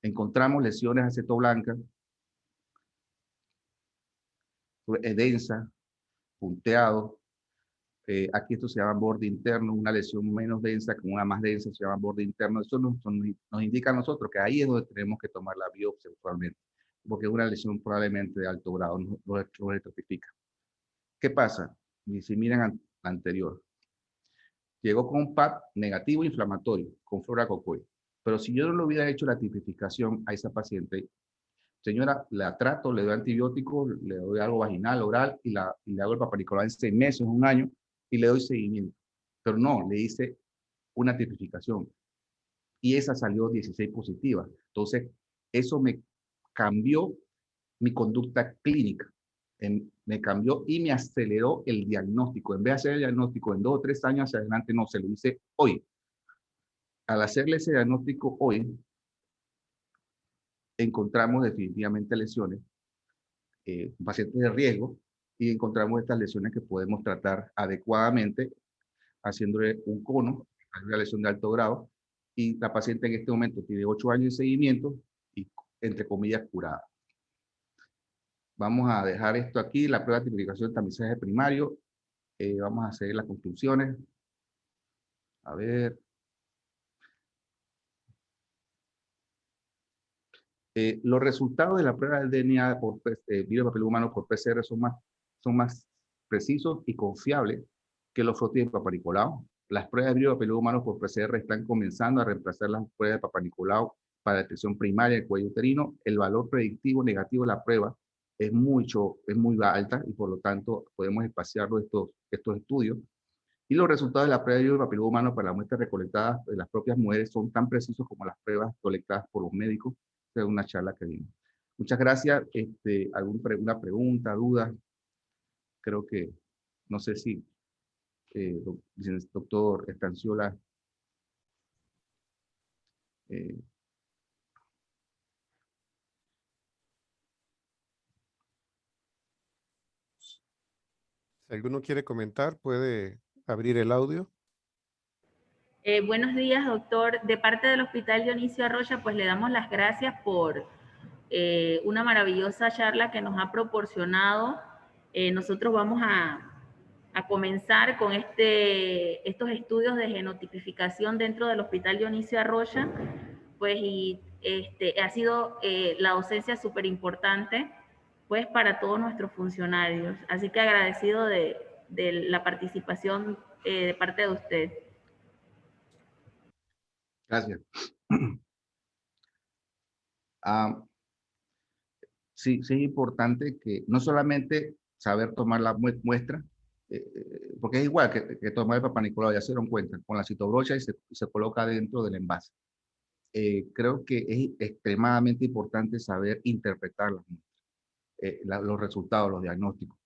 Encontramos lesiones acetoblancas, densa, punteado. Aquí esto se llama borde interno, una lesión menos densa con una más densa se llama borde interno. Eso nos indica a nosotros que ahí es donde tenemos que tomar la biopsia usualmente, porque es una lesión probablemente de alto grado, no estratifica. ¿Qué pasa? Y si miran la anterior, llegó con un PAP negativo inflamatorio, con flora cocoide. Pero si yo no le hubiera hecho la tipificación a esa paciente, señora, la trato, le doy antibióticos, le doy algo vaginal, oral, y le hago el Papa Nicolau en 6 meses, un año, y le doy seguimiento. Pero no, le hice una tipificación. Y esa salió 16 positiva. Entonces, Eso me cambió mi conducta clínica, me cambió y me aceleró el diagnóstico. En vez de hacer el diagnóstico en 2 o 3 años hacia adelante, no, se lo hice hoy. Al hacerle ese diagnóstico hoy, encontramos definitivamente lesiones, pacientes de riesgo, y encontramos estas lesiones que podemos tratar adecuadamente, haciéndole un cono, una lesión de alto grado, y la paciente en este momento tiene 8 años de seguimiento y, entre comillas, curada. Vamos a dejar esto aquí, la prueba de tipificación de tamizaje primario. Vamos a hacer las conclusiones. A ver. Los resultados de la prueba del DNA por virus papiloma humano por PCR son más precisos y confiables que los frotis de Papa Nicolau. Las pruebas de virus papiloma humano por PCR están comenzando a reemplazar las pruebas de Papa Nicolau para detección primaria del cuello uterino. El valor predictivo negativo de la prueba es muy alta y por lo tanto podemos espaciarlo estos estudios. Y los resultados de la prueba de virus papiloma humano para las muestras recolectadas de las propias mujeres son tan precisos como las pruebas colectadas por los médicos de una charla que dimos. Muchas gracias. ¿Alguna pregunta, duda? Creo que, no sé si doctor Estanciola.
Si alguno quiere comentar, puede abrir el audio.
Buenos días, doctor. De parte del Hospital Dionisio Arroyo, pues le damos las gracias por una maravillosa charla que nos ha proporcionado. Nosotros vamos a comenzar con estos estudios de genotipificación dentro del Hospital Dionisio Arroyo, pues y ha sido la docencia súper importante pues para todos nuestros funcionarios. Así que agradecido de la participación de parte de usted.
Gracias. Sí, es importante que no solamente saber tomar la muestra, porque es igual que tomar el Papa Nicolau, ya se dieron cuenta, con la citobrocha y se coloca dentro del envase. Creo que es extremadamente importante saber interpretar las muestras, los resultados, los diagnósticos.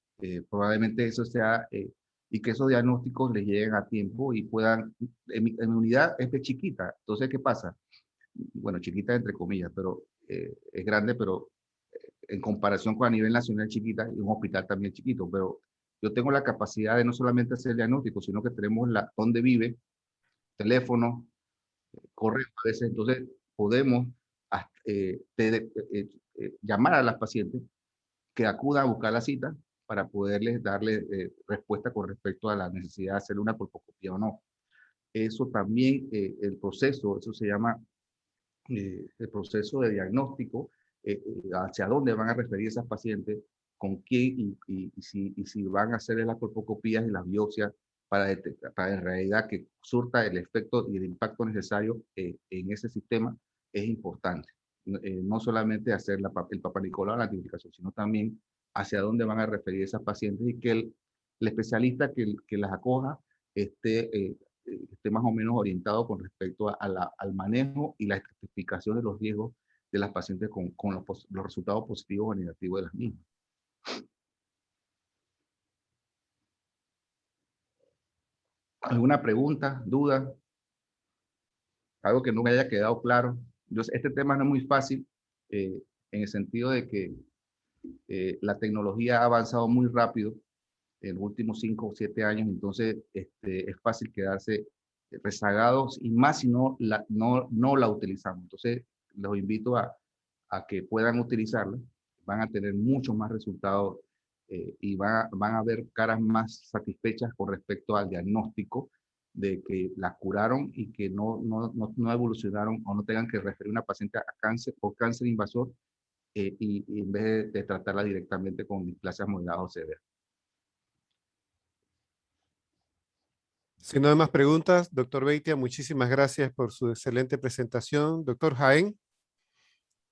Probablemente eso sea, y que esos diagnósticos les lleguen a tiempo y puedan, en mi unidad es chiquita, entonces, ¿qué pasa? Bueno, chiquita entre comillas, pero es grande, pero en comparación con a nivel nacional chiquita, y un hospital también chiquito, pero yo tengo la capacidad de no solamente hacer diagnóstico, sino que tenemos dónde vive, teléfono, correo a veces, entonces podemos llamar a las pacientes que acudan a buscar la cita para poderles darle respuesta con respecto a la necesidad de hacer una colposcopía o no. Eso también, el proceso, eso se llama el proceso de diagnóstico, hacia dónde van a referir esas pacientes, con quién y si van a hacer las colposcopías y las biopsias para detectar, para en realidad que surta el efecto y el impacto necesario en ese sistema, es importante. No solamente hacer el Papa Nicolau, la tipificación, sino también hacia dónde van a referir esas pacientes y que el especialista que las acoja esté más o menos orientado con respecto al manejo y la estratificación de los riesgos de las pacientes con los resultados positivos o negativos de las mismas. ¿Alguna pregunta, duda? Algo que no me haya quedado claro. Este tema no es muy fácil en el sentido de que la tecnología ha avanzado muy rápido en los últimos 5 o 7 años, entonces es fácil quedarse rezagados y más si no la utilizamos. Entonces los invito a que puedan utilizarla, van a tener muchos más resultados y van a ver caras más satisfechas con respecto al diagnóstico de que la curaron y que no evolucionaron o no tengan que referir a una paciente a cáncer o cáncer invasor y en vez de tratarla directamente con displasias moderadas o severas.
Si no hay más preguntas, doctor Beitia, muchísimas gracias por su excelente presentación. Doctor Jaén,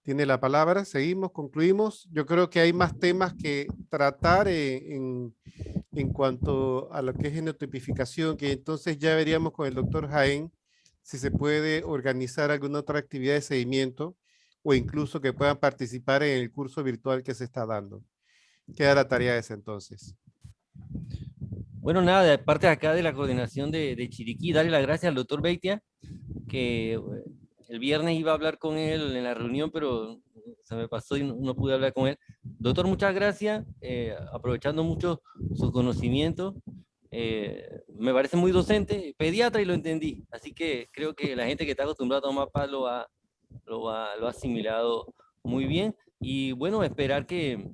tiene la palabra. Seguimos, concluimos. Yo creo que hay más temas que tratar en cuanto a lo que es genotipificación, que entonces ya veríamos con el doctor Jaén si se puede organizar alguna otra actividad de seguimiento o incluso que puedan participar en el curso virtual que se está dando. Queda la tarea esa entonces.
Bueno, nada, de parte de acá de la coordinación de Chiriquí, darle las gracias al doctor Beitia, que el viernes iba a hablar con él en la reunión, pero se me pasó y no pude hablar con él. Doctor, muchas gracias, aprovechando mucho su conocimiento. Me parece muy docente, pediatra y lo entendí, así que creo que la gente que está acostumbrada a tomar paz lo ha asimilado muy bien. Y bueno, esperar que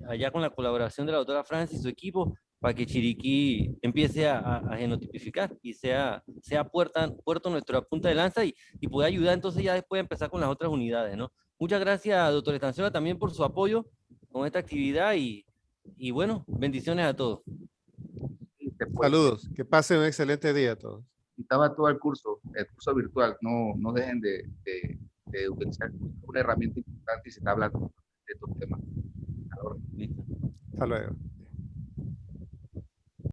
allá con la colaboración de la doctora Francis y su equipo, para que Chiriquí empiece a genotipificar y sea Puerto nuestra punta de lanza y pueda ayudar entonces ya después a empezar con las otras unidades, ¿no? Muchas gracias, doctor Estanciola, también por su apoyo con esta actividad y bueno, bendiciones a todos.
Saludos, que pasen un excelente día a todos.
Estaba todo el curso virtual, no dejen de utilizar una herramienta importante y se está hablando de estos temas.
Hasta luego.